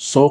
100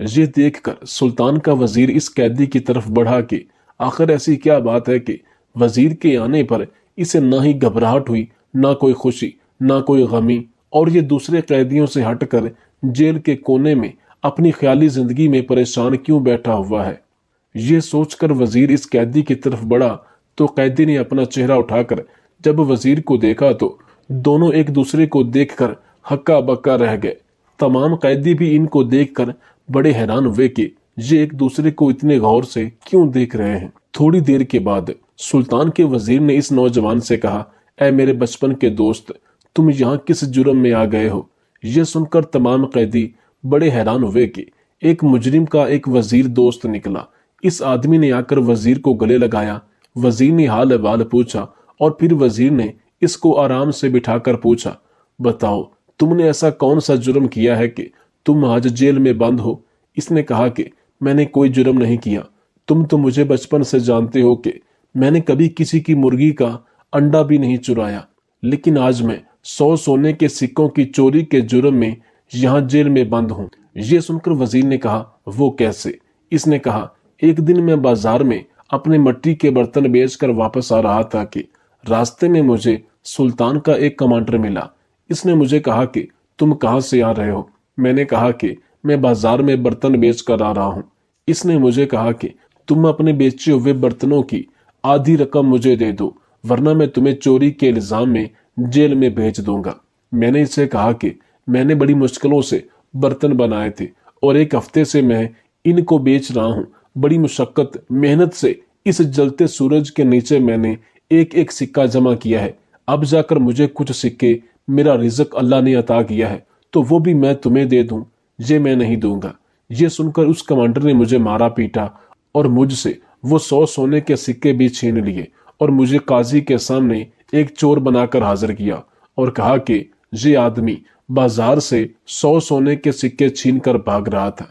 یہ دیکھ کر سلطان کا وزیر اس قیدی کی طرف بڑھا کہ آخر ایسی کیا بات ہے کہ وزیر کے آنے پر اسے نہ ہی گھبراہٹ ہوئی، نہ کوئی خوشی، نہ کوئی غمی، اور یہ دوسرے قیدیوں سے ہٹ کر جیل کے کونے میں اپنی خیالی زندگی میں پریشان کیوں بیٹھا ہوا ہے۔ یہ سوچ کر وزیر اس قیدی کی طرف بڑھا تو قیدی نے اپنا چہرہ اٹھا کر جب وزیر کو دیکھا تو دونوں ایک دوسرے کو دیکھ کر ہکا بکا رہ گئے۔ تمام قیدی بھی ان کو دیکھ کر بڑے حیران ہوئے کہ یہ ایک دوسرے کو اتنے غور سے کیوں دیکھ رہے ہیں۔ تھوڑی دیر کے بعد سلطان کے وزیر نے اس نوجوان سے کہا، اے میرے بچپن کے دوست، تم یہاں کس جرم میں آ گئے ہو؟ یہ سن کر تمام قیدی بڑے حیران ہوئے کہ ایک مجرم کا ایک وزیر دوست نکلا۔ اس آدمی نے آ کر وزیر کو گلے لگایا، وزیر نے حال احوال پوچھا اور پھر وزیر نے اس کو آرام سے بٹھا کر پوچھا، بتاؤ تم نے ایسا کون سا جرم کیا ہے کہ تم آج جیل میں بند ہو؟ اس نے کہا کہ میں نے کوئی جرم نہیں کیا، تم تو مجھے بچپن سے جانتے ہو کہ میں نے کبھی کسی کی مرغی کا انڈا بھی نہیں چرایا، لیکن آج میں 100 سونے کے سکوں کی چوری کے جرم میں یہاں جیل میں بند ہوں۔ یہ سن کر وزیر نے کہا، وہ کیسے؟ اس نے کہا، ایک دن میں بازار میں اپنے مٹی کے برتن بیچ کر واپس آ رہا تھا کہ راستے میں مجھے سلطان کا ایک کمانڈر ملا۔ اس نے مجھے کہا کہ تم کہاں سے آ رہے ہو؟ میں نے کہا کہ میں بازار میں برتن بیچ کر آ رہا ہوں۔ اس نے مجھے کہا کہ تم اپنے بیچے ہوئے برتنوں کی آدھی رقم مجھے دے دو، ورنہ میں تمہیں چوری کے الزام میں جیل میں بھیج دوں گا۔ میں نے اسے کہا کہ میں نے بڑی مشکلوں سے برتن بنائے تھے اور ایک ہفتے سے میں ان کو بیچ رہا ہوں۔ بڑی مشقت محنت سے اس جلتے سورج کے نیچے میں نے ایک ایک سکہ جمع کیا ہے، اب جا کر مجھے کچھ سکے میرا رزق اللہ نے عطا کیا ہے تو وہ بھی میں تمہیں دے دوں، یہ میں نہیں دوں گا۔ یہ سن کر اس کمانڈر نے مجھے مارا پیٹا اور مجھ سے وہ 100 سونے کے سکے بھی چھین لیے اور مجھے قاضی کے سامنے ایک چور بنا کر حاضر کیا اور کہا کہ یہ آدمی بازار سے 100 سونے کے سکے چھین کر بھاگ رہا تھا۔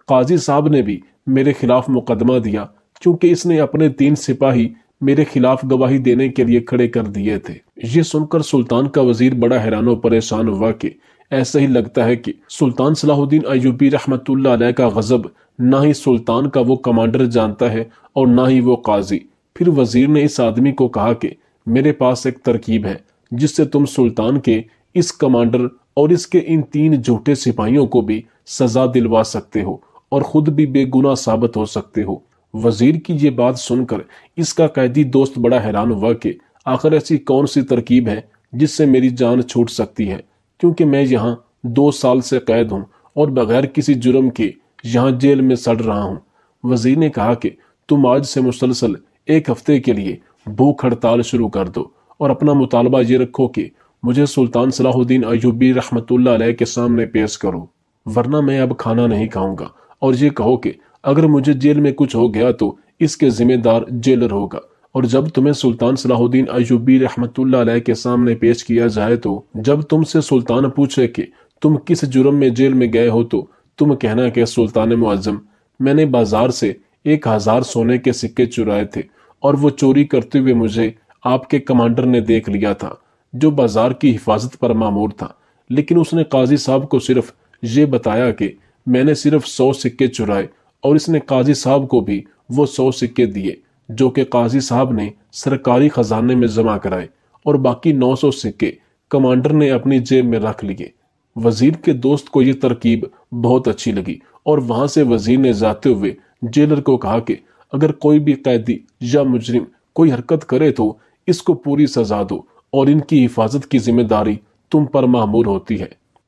قاضی صاحب نے بھی میرے خلاف مقدمہ دیا کیونکہ اس نے اپنے 3 سپاہی میرے خلاف گواہی دینے کے لیے کھڑے کر دیے تھے۔ یہ سن کر سلطان کا وزیر بڑا حیران و پریشان ہوا کہ ایسا ہی لگتا ہے کہ سلطان صلاح الدین ایوبی رحمت اللہ علیہ کا غضب نہ ہی سلطان کا وہ کمانڈر جانتا ہے اور نہ ہی وہ قاضی۔ پھر وزیر نے اس آدمی کو کہا کہ میرے پاس ایک ترکیب ہے جس سے تم سلطان کے اس کمانڈر اور اس کے ان 3 جھوٹے سپاہیوں کو بھی سزا دلوا سکتے ہو اور خود بھی بے گناہ ثابت ہو سکتے ہو۔ وزیر کی یہ بات سن کر اس کا قیدی دوست بڑا حیران ہوا کہ آخر ایسی کون سی ترکیب ہے جس سے میری جان چھوٹ سکتی ہے، کیونکہ میں یہاں 2 سال سے قید ہوں اور بغیر کسی جرم کے یہاں جیل میں سڑ رہا ہوں۔ وزیر نے کہا کہ تم آج سے مسلسل 1 ہفتے کے لیے بھوک ہڑتال شروع کر دو اور اپنا مطالبہ یہ رکھو کہ مجھے سلطان صلاح الدین ایوبی رحمت اللہ علیہ کے سامنے پیش کرو، ورنہ میں اب کھانا نہیں کھاؤں گا، اور یہ کہو کہ اگر مجھے جیل میں کچھ ہو گیا تو اس کے ذمہ دار جیلر ہوگا، اور جب تمہیں سلطان صلاح الدین ایوبی رحمت اللہ علیہ کے سامنے پیش کیا جائے تو جب تم سے سلطان پوچھے کہ تم کس جرم میں جیل میں گئے ہو تو تم کہنا کہ سلطان معظم، میں نے بازار سے 1000 سونے کے سکے چرائے تھے اور وہ چوری کرتے ہوئے مجھے آپ کے کمانڈر نے دیکھ لیا تھا جو بازار کی حفاظت پر مامور تھا، لیکن اس نے قاضی صاحب کو صرف یہ بتایا کہ میں نے صرف 100 سکے چرائے اور اس نے قاضی صاحب کو بھی وہ 100 سکے دیے جو کہ قاضی صاحب نے سرکاری خزانے میں جمع کرائے، اور باقی 900 سکے کمانڈر نے اپنی جیب میں رکھ لیے۔ وزیر کے دوست کو یہ ترکیب بہت اچھی لگی اور وہاں سے وزیر نے جاتے ہوئے جیلر کو کہا کہ اگر کوئی بھی قیدی یا مجرم کوئی حرکت کرے تو اس کو پوری سزا دو اور ان کی حفاظت کی ذمہ داری تم پر مامور ہوتی ہے۔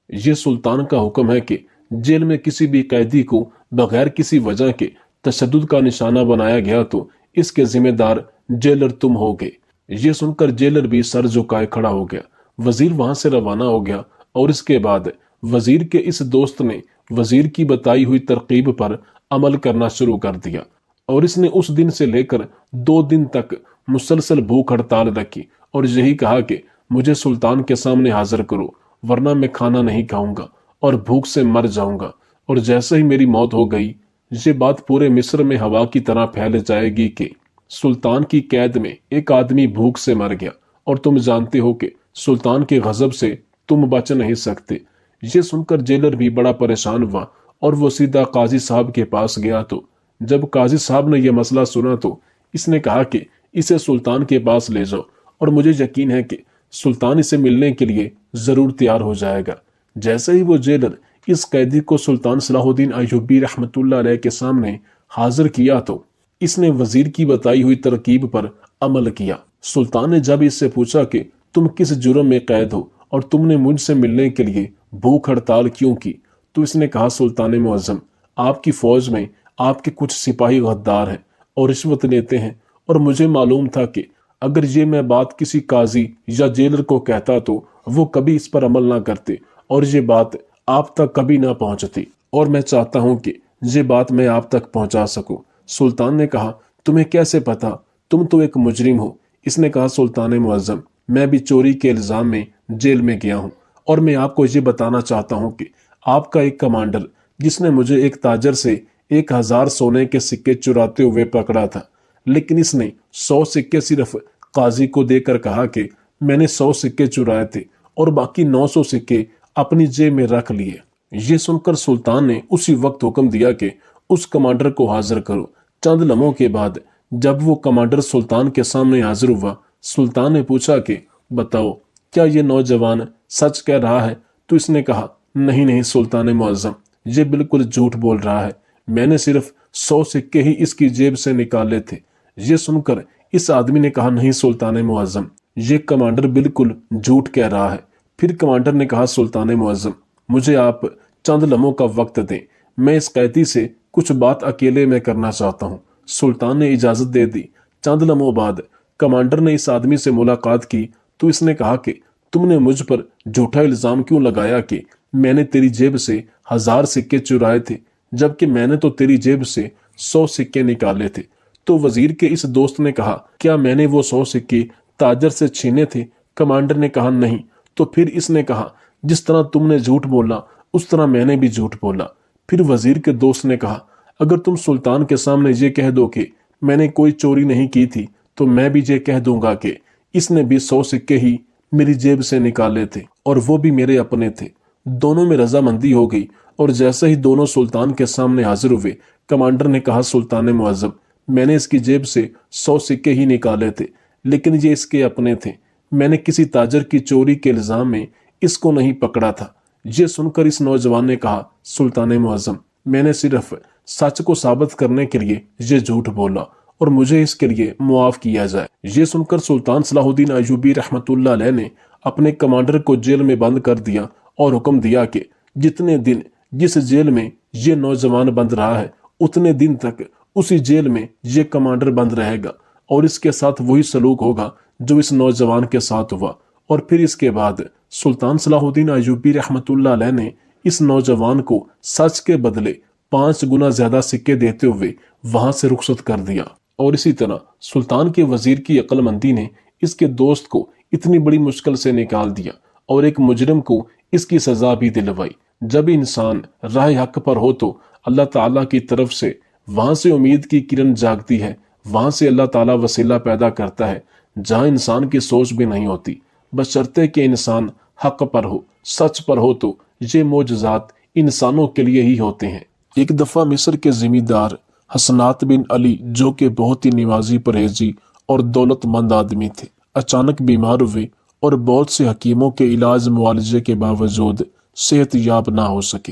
یہ سلطان کا حکم ہے کہ جیل میں کسی بھی قیدی کو بغیر کسی وجہ کے تشدد کا نشانہ بنایا گیا تو اس کے ذمہ دار جیلر تم ہوگے۔ یہ سن کر جیلر بھی سر جھکائے کھڑا ہو گیا۔ وزیر وہاں سے روانہ ہو گیا اور اس کے بعد وزیر کے اس دوست نے وزیر کی بتائی ہوئی ترکیب پر عمل کرنا شروع کر دیا، اور اس نے اس دن سے لے کر 2 دن تک مسلسل بھوک ہڑتال رکھی اور یہی کہا کہ مجھے سلطان کے سامنے حاضر کرو، ورنہ میں کھانا نہیں کھاؤں گا اور بھوک سے مر جاؤں گا، اور جیسے ہی میری موت ہو گئی یہ بات پورے مصر میں ہوا کی طرح پھیل جائے گی کہ سلطان کی قید میں ایک آدمی بھوک سے مر گیا، اور تم جانتے ہو کہ سلطان کے غضب سے تم بچ نہیں سکتے۔ یہ سن کر جیلر بھی بڑا پریشان ہوا اور وہ سیدھا قاضی صاحب کے پاس گیا تو جب قاضی صاحب نے یہ مسئلہ سنا تو اس نے کہا کہ اسے سلطان کے پاس لے جاؤ، اور مجھے یقین ہے کہ سلطان اسے ملنے کے لیے ضرور تیار ہو جائے گا۔ جیسے ہی وہ جیلر اس قیدی کو سلطان صلاح الدین ایوبی رحمۃ اللہ علیہ کے سامنے حاضر کیا تو اس نے وزیر کی بتائی ہوئی ترکیب پر عمل کیا۔ سلطان نے جب اس سے پوچھا کہ تم کس جرم میں قید ہو اور تم نے مجھ سے ملنے کے لیے بھوک ہڑتال کیوں کی، تو اس نے کہا سلطان معظم، آپ کی فوج میں آپ کے کچھ سپاہی غدار ہیں اور رشوت لیتے ہیں، اور مجھے معلوم تھا کہ اگر یہ میں بات کسی قاضی یا جیلر کو کہتا تو وہ کبھی اس پر عمل نہ کرتے اور یہ بات آپ تک کبھی نہ پہنچتی، اور میں چاہتا ہوں کہ یہ بات میں آپ تک پہنچا سکوں۔ سلطان نے کہا تمہیں کیسے پتا؟ تم تو ایک مجرم ہو۔ اس نے کہا سلطان معظم، میں بھی چوری کے الزام میں جیل میں گیا ہوں، اور میں آپ کو یہ بتانا چاہتا ہوں کہ آپ کا ایک کمانڈر جس نے مجھے ایک تاجر سے 1000 سونے کے سکے چراتے ہوئے پکڑا تھا، لیکن اس نے 100 سکے صرف قاضی کو دے کر کہا کہ میں نے 100 سکے چرائے تھے اور باقی 900 سکے اپنی جیب میں رکھ لیے۔ یہ سن کر سلطان نے اسی وقت حکم دیا کہ اس کمانڈر کو حاضر کرو۔ چند لمحوں کے بعد جب وہ کمانڈر سلطان کے سامنے حاضر ہوا، سلطان نے پوچھا کہ بتاؤ کیا یہ نوجوان سچ کہہ رہا ہے؟ تو اس نے کہا نہیں سلطان معظم، یہ بالکل جھوٹ بول رہا ہے، میں نے صرف 100 سکے ہی اس کی جیب سے نکالے تھے۔ یہ سن کر اس آدمی نے کہا نہیں سلطان معظم، یہ کمانڈر بالکل جھوٹ کہہ رہا ہے۔ پھر کمانڈر نے کہا سلطان معظم، مجھے آپ چند لمحوں کا وقت دیں، میں اس قیدی سے کچھ بات اکیلے میں کرنا چاہتا ہوں۔ سلطان نے اجازت دے دی۔ چند لمحوں بعد کمانڈر نے اس آدمی سے ملاقات کی تو اس نے کہا کہ تم نے مجھ پر جھوٹا الزام کیوں لگایا کہ میں نے تیری جیب سے 1000 سکے چرائے تھے، جبکہ میں نے تو تیری جیب سے 100 سکے نکالے تھے؟ تو وزیر کے اس دوست نے کہا کیا میں نے وہ 100 سکے تاجر سے چھینے تھے؟ کمانڈر نے کہا نہیں۔ تو پھر اس نے کہا جس طرح تم نے جھوٹ بولا اس طرح میں نے بھی جھوٹ بولا۔ پھر وزیر کے دوست نے کہا اگر تم سلطان کے سامنے یہ کہہ دو کہ میں نے کوئی چوری نہیں کی تھی تو میں بھی یہ کہہ دوں گا کہ اس نے بھی 100 سکے ہی میری جیب سے نکالے تھے اور وہ بھی میرے اپنے تھے۔ دونوں میں رضامندی ہو گئی، اور جیسے ہی دونوں سلطان کے سامنے حاضر ہوئے، کمانڈر نے کہا سلطان معظم، میں نے اس کی جیب سے 100 سکے ہی نکالے تھے، لیکن یہ اس کے اپنے تھے، میں نے کسی تاجر کی چوری کے الزام میں اس کو نہیں پکڑا تھا۔ یہ سن کر اس نوجوان نے کہا سلطان معظم، میں نے صرف سچ کو ثابت کرنے کے لیے یہ جھوٹ بولا اور مجھے اس کے لیے معاف کیا جائے۔ یہ سن کر سلطان صلاح الدین ایوبی رحمۃ اللہ علیہ نے اپنے کمانڈر کو جیل میں بند کر دیا اور حکم دیا کہ جتنے دن جس جیل میں یہ نوجوان بند رہا ہے اتنے دن تک اسی جیل میں یہ کمانڈر بند رہے گا، اور اس کے ساتھ وہی سلوک ہوگا جو اس نوجوان کے ساتھ ہوا۔ اور پھر اس کے بعد سلطان صلاح الدین ایوبی رحمۃ اللہ علیہ نے اس نوجوان کو سچ کے بدلے 5 گنا زیادہ سکے دیتے ہوئے وہاں سے رخصت کر دیا۔ اور اسی طرح سلطان کے وزیر کی عقل مندی نے اس کے دوست کو اتنی بڑی مشکل سے نکال دیا اور ایک مجرم کو اس کی سزا بھی دلوائی۔ جب انسان راہ حق پر ہو تو اللہ تعالیٰ کی طرف سے وہاں سے امید کی کرن جاگتی ہے، وہاں سے اللہ تعالیٰ وسیلہ پیدا کرتا ہے جہاں انسان کی سوچ بھی نہیں ہوتی، بشرطے کہ انسان حق پر ہو، سچ پر ہو، تو یہ معجزات انسانوں کے لیے ہی ہوتے ہیں۔ ایک دفعہ مصر کے زمیندار حسنات بن علی، جو کہ بہت ہی نمازی، پرہیزی اور دولت مند آدمی تھے، اچانک بیمار ہوئے اور بہت سے حکیموں کے علاج معالجے کے باوجود صحت یاب نہ ہو سکے،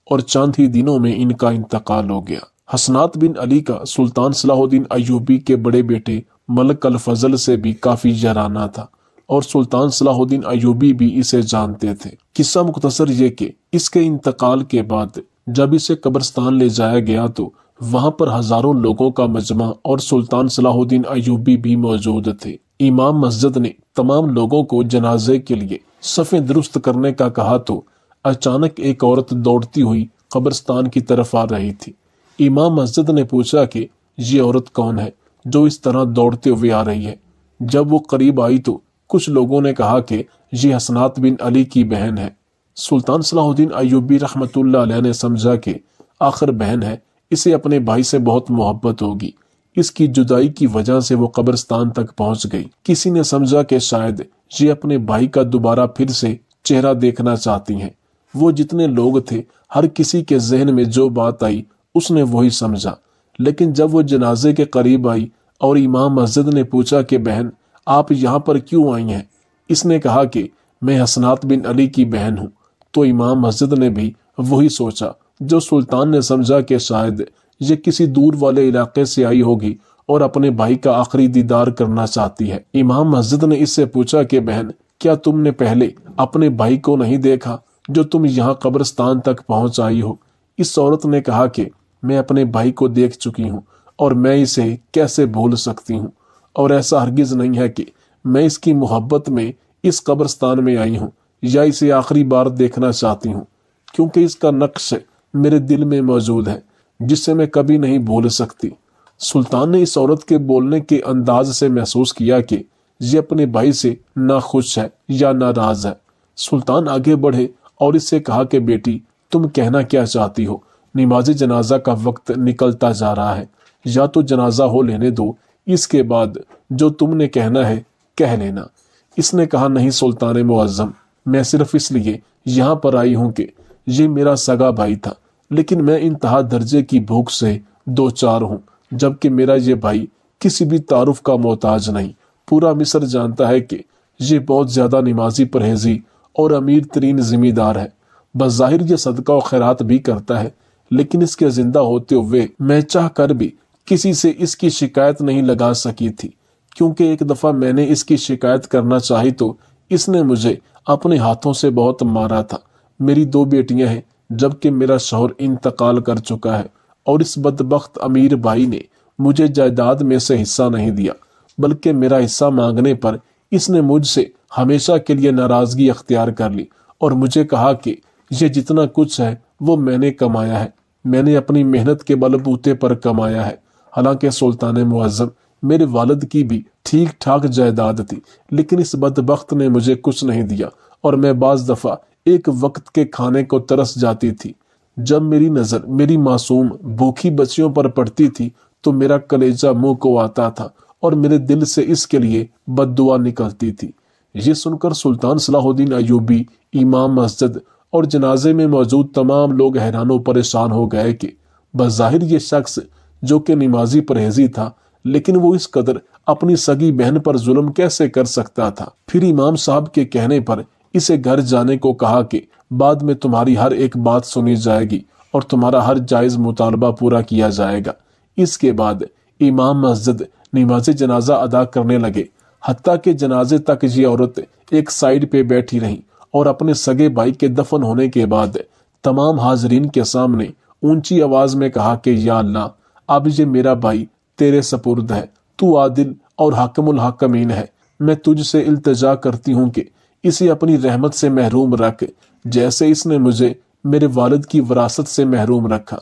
اور چند ہی دنوں میں ان کا انتقال ہو گیا۔ حسنات بن علی کا سلطان صلاح الدین ایوبی کے بڑے بیٹے ملک الفضل سے بھی کافی یارانہ تھا، اور سلطان صلاح الدین ایوبی بھی اسے جانتے تھے۔ قصہ مختصر یہ کہ اس کے انتقال کے بعد جب اسے قبرستان لے جایا گیا تو وہاں پر ہزاروں لوگوں کا مجمع اور سلطان صلاح الدین ایوبی بھی موجود تھے۔ امام مسجد نے تمام لوگوں کو جنازے کے لیے صفیں درست کرنے کا کہا تو اچانک ایک عورت دوڑتی ہوئی قبرستان کی طرف آ رہی تھی۔ امام مسجد نے پوچھا کہ یہ عورت کون ہے جو اس طرح دوڑتے ہوئے آ رہی ہے؟ جب وہ قریب آئی تو کچھ لوگوں نے کہا کہ یہ حسنات بن علی کی بہن ہے۔ سلطان صلاح الدین ایوبی رحمۃ اللہ علیہ نے سمجھا کہ آخر بہن ہے، اسے اپنے بھائی سے بہت محبت ہوگی، اس کی جدائی کی وجہ سے وہ قبرستان تک پہنچ گئی۔ کسی نے سمجھا کہ شاید یہ اپنے بھائی کا دوبارہ پھر سے چہرہ دیکھنا چاہتی ہیں۔ وہ جتنے لوگ تھے ہر کسی کے ذہن میں جو بات آئی اس نے وہی سمجھا، لیکن جب وہ جنازے کے قریب آئی اور امام مسجد نے پوچھا کہ بہن آپ یہاں پر کیوں آئی ہیں، اس نے کہا کہ میں حسنات بن علی کی بہن ہوں، تو امام مسجد نے بھی وہی سوچا جو سلطان نے سمجھا کہ شاید یہ کسی دور والے علاقے سے آئی ہوگی اور اپنے بھائی کا آخری دیدار کرنا چاہتی ہے۔ امام مسجد نے اس سے پوچھا کہ بہن کیا تم نے پہلے اپنے بھائی کو نہیں دیکھا جو تم یہاں قبرستان تک پہنچ آئی ہو؟ اس عورت نے کہا کہ میں اپنے بھائی کو دیکھ چکی ہوں اور میں اسے کیسے بھول سکتی ہوں، اور ایسا ہرگز نہیں ہے کہ میں اس کی محبت میں اس قبرستان میں آئی ہوں یا اسے آخری بار دیکھنا چاہتی ہوں، کیونکہ اس کا نقش میرے دل میں موجود ہے جسے میں کبھی نہیں بھول سکتی۔ سلطان نے اس عورت کے بولنے کے انداز سے محسوس کیا کہ یہ اپنے بھائی سے ناخوش ہے یا ناراض ہے۔ سلطان آگے بڑھے اور اس سے کہا کہ بیٹی تم کہنا کیا چاہتی ہو؟ نماز جنازہ کا وقت نکلتا جا رہا ہے، یا تو جنازہ ہو لینے دو، اس کے بعد جو تم نے کہنا ہے کہہ لینا۔ اس نے کہا نہیں سلطان معظم، میں صرف اس لیے یہاں پر آئی ہوں کہ یہ میرا سگا بھائی تھا، لیکن میں انتہا درجے کی بھوک سے دو چار ہوں، جبکہ میرا یہ بھائی کسی بھی تعارف کا محتاج نہیں۔ پورا مصر جانتا ہے کہ یہ بہت زیادہ نمازی پرہیزی اور امیر ترین ذمہ دار ہے۔ بظاہر یہ صدقہ و خیرات بھی کرتا ہے، لیکن اس کے زندہ ہوتے ہوئے میں چاہ کر بھی کسی سے اس کی شکایت نہیں لگا سکی تھی، کیونکہ ایک دفعہ میں نے اس کی شکایت کرنا چاہی تو اس نے مجھے اپنے ہاتھوں سے بہت مارا تھا۔ میری دو بیٹیاں ہیں، جبکہ میرا شوہر انتقال کر چکا ہے، اور اس بدبخت امیر بھائی نے مجھے جائیداد میں سے حصہ نہیں دیا، بلکہ میرا حصہ مانگنے پر اس نے مجھ سے ہمیشہ کے لیے ناراضگی اختیار کر لی اور مجھے کہا کہ یہ جتنا کچھ ہے وہ میں نے کمایا ہے، میں نے اپنی محنت کے بل بوتے پر کمایا ہے۔ حالانکہ سلطان معظم میرے والد کی بھی ٹھیک ٹھاک جائیداد تھی، لیکن اس بدبخت نے مجھے کچھ نہیں دیا، اور میں بعض دفعہ ایک وقت کے کھانے کو ترس جاتی تھی۔ جب میری نظر میری معصوم بھوکی بچیوں پر پڑتی تھی تو میرا کلیجہ منہ کو آتا تھا اور میرے دل سے اس کے لیے بد دعا نکلتی تھی۔ یہ سن کر سلطان صلاح الدین ایوبی، امام مسجد اور جنازے میں موجود تمام لوگ حیران و پریشان ہو گئے کہ بظاہر یہ شخص جو کہ نمازی پرہیزی تھا، لیکن وہ اس قدر اپنی سگی بہن پر ظلم کیسے کر سکتا تھا۔ پھر امام صاحب کے کہنے پر اسے گھر جانے کو کہا کہ بعد میں تمہاری ہر ایک بات سنی جائے گی اور تمہارا ہر جائز مطالبہ پورا کیا جائے گا۔ اس کے بعد امام مسجد نماز جنازہ ادا کرنے لگے، حتیٰ کہ جنازے تک یہ عورت ایک سائیڈ پہ بیٹھی رہی اور اپنے سگے بھائی کے دفن ہونے کے بعد تمام حاضرین کے سامنے اونچی آواز میں کہا کہ یا اللہ، اب یہ میرا بھائی تیرے سپرد ہے، تو عادل اور حاکم الحاکمین ہے، میں تجھ سے التجا کرتی ہوں کہ اسے اپنی رحمت سے محروم رکھ، جیسے اس نے مجھے میرے والد کی وراثت سے محروم رکھا۔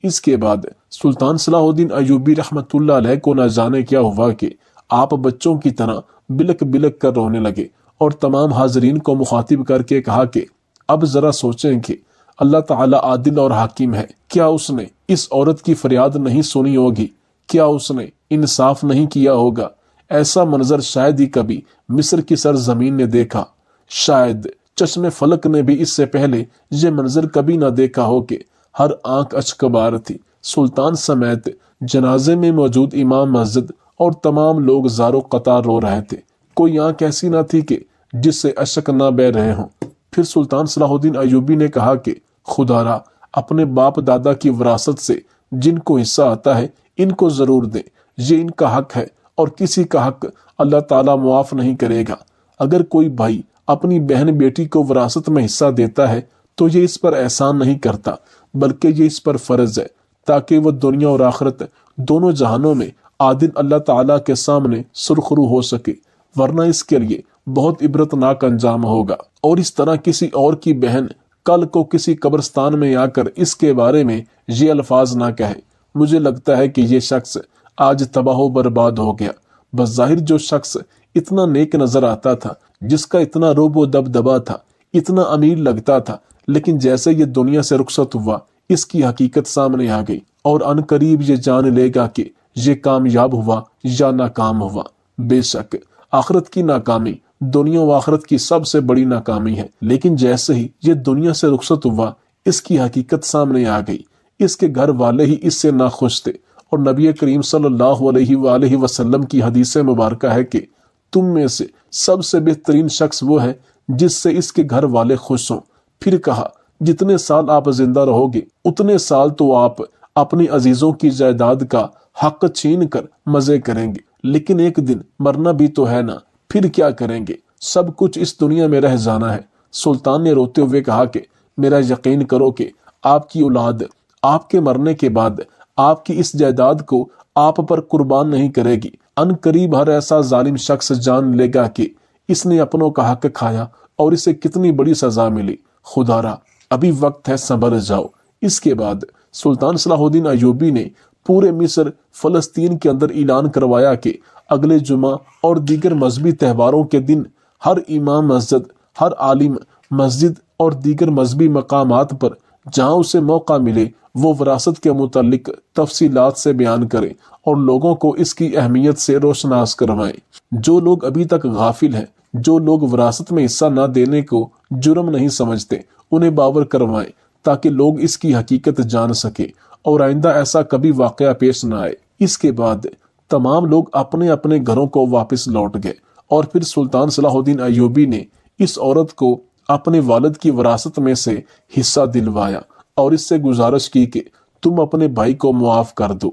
اس کے بعد سلطان صلاح الدین ایوبی رحمت اللہ علیہ کو نہ جانے کیا ہوا کہ آپ بچوں کی طرح بلک بلک کر رونے لگے اور تمام حاضرین کو مخاطب کر کے کہا کہ اب ذرا سوچیں کہ اللہ تعالیٰ عادل اور حاکم ہے، کیا اس نے اس عورت کی فریاد نہیں سنی ہوگی؟ کیا اس نے انصاف نہیں کیا ہوگا؟ ایسا منظر شاید ہی کبھی مصر کی سرزمین نے دیکھا، شاید چشم فلک نے بھی اس سے پہلے یہ منظر کبھی نہ دیکھا ہو کہ ہر آنکھ اشکبار تھی۔ سلطان سمیت جنازے میں موجود امام مسجد اور تمام لوگ زارو قطار رو رہے تھے، کوئی آنکھ ایسی نہ تھی کہ جس سے اشک نہ بہ رہے ہوں۔ پھر سلطان صلاح الدین ایوبی نے کہا کہ خدا را اپنے باپ دادا کی وراثت سے جن کو حصہ آتا ہے ان کو ضرور دے، یہ ان کا حق ہے اور کسی کا حق اللہ تعالیٰ معاف نہیں کرے گا۔ اگر کوئی بھائی اپنی بہن بیٹی کو وراثت میں حصہ دیتا ہے تو یہ اس پر احسان نہیں کرتا، بلکہ یہ اس پر فرض ہے تاکہ وہ دنیا اور آخرت دونوں جہانوں میں عادل اللہ تعالیٰ کے سامنے سرخرو ہو سکے، ورنہ اس کے لیے بہت عبرتناک انجام ہوگا۔ اور اس طرح کسی اور کی بہن کل کو کسی قبرستان میں آ کر اس کے بارے میں یہ الفاظ نہ کہے۔ مجھے لگتا ہے کہ یہ شخص آج تباہ و برباد ہو گیا۔ بظاہر جو شخص اتنا نیک نظر آتا تھا، جس کا اتنا روب و دبدبا تھا، اتنا امیر لگتا تھا، لیکن جیسے یہ دنیا سے رخصت ہوا اس کی حقیقت سامنے آ گئی، اور ان قریب یہ جان لے گا کہ یہ کامیاب ہوا یا ناکام ہوا۔ بے شک آخرت کی ناکامی دنیا و آخرت کی سب سے بڑی ناکامی ہے۔ لیکن جیسے ہی یہ دنیا سے رخصت ہوا، اس کی حقیقت سامنے آ گئی۔ اس کے گھر والے ہی اس سے ناخوش تھے، اور نبی کریم صلی اللہ علیہ وآلہ وسلم کی حدیث مبارکہ ہے کہ تم میں سے سب سے بہترین شخص وہ ہے جس سے اس کے گھر والے خوش ہوں۔ پھر کہا، جتنے سال آپ زندہ رہو گے اتنے سال تو آپ اپنی عزیزوں کی جائیداد کا حق چھین کر مزے کریں گے، لیکن ایک دن مرنا بھی تو ہے نا، پھر کیا کریں گے؟ سب کچھ اس دنیا میں رہ جانا ہے۔ سلطان نے روتے ہوئے کہا کہ میرا یقین کرو کہ آپ کی اولاد آپ کے مرنے کے بعد آپ کی اس جائیداد کو آپ پر قربان نہیں کرے گی۔ ان قریب ہر ایسا ظالم شخص جان لے گا کہ اس نے اپنوں کا حق کھایا اور اسے کتنی بڑی سزا ملی۔ خدا را ابھی وقت ہے، سنبھل جاؤ۔ اس کے بعد سلطان صلاح الدین ایوبی نے پورے مصر فلسطین کے اندر اعلان کروایا کہ اگلے جمعہ اور دیگر مذہبی تہواروں کے دن ہر امام مسجد، ہر عالم مسجد اور دیگر مذہبی مقامات پر جہاں اسے موقع ملے وہ وراثت کے متعلق تفصیلات سے بیان کرے اور لوگوں کو اس کی اہمیت سے روشناس کروائیں۔ جو لوگ ابھی تک غافل ہیں، جو لوگ وراثت میں حصہ نہ دینے کو جرم نہیں سمجھتے، انہیں باور کروائیں تاکہ لوگ اس کی حقیقت جان سکیں اور آئندہ ایسا کبھی واقعہ پیش نہ آئے۔ اس کے بعد تمام لوگ اپنے اپنے گھروں کو واپس لوٹ گئے، اور پھر سلطان صلاح الدین ایوبی نے اس عورت کو اپنے والد کی وراثت میں سے حصہ دلوایا اور اس سے گزارش کی کہ تم اپنے بھائی کو معاف کر دو۔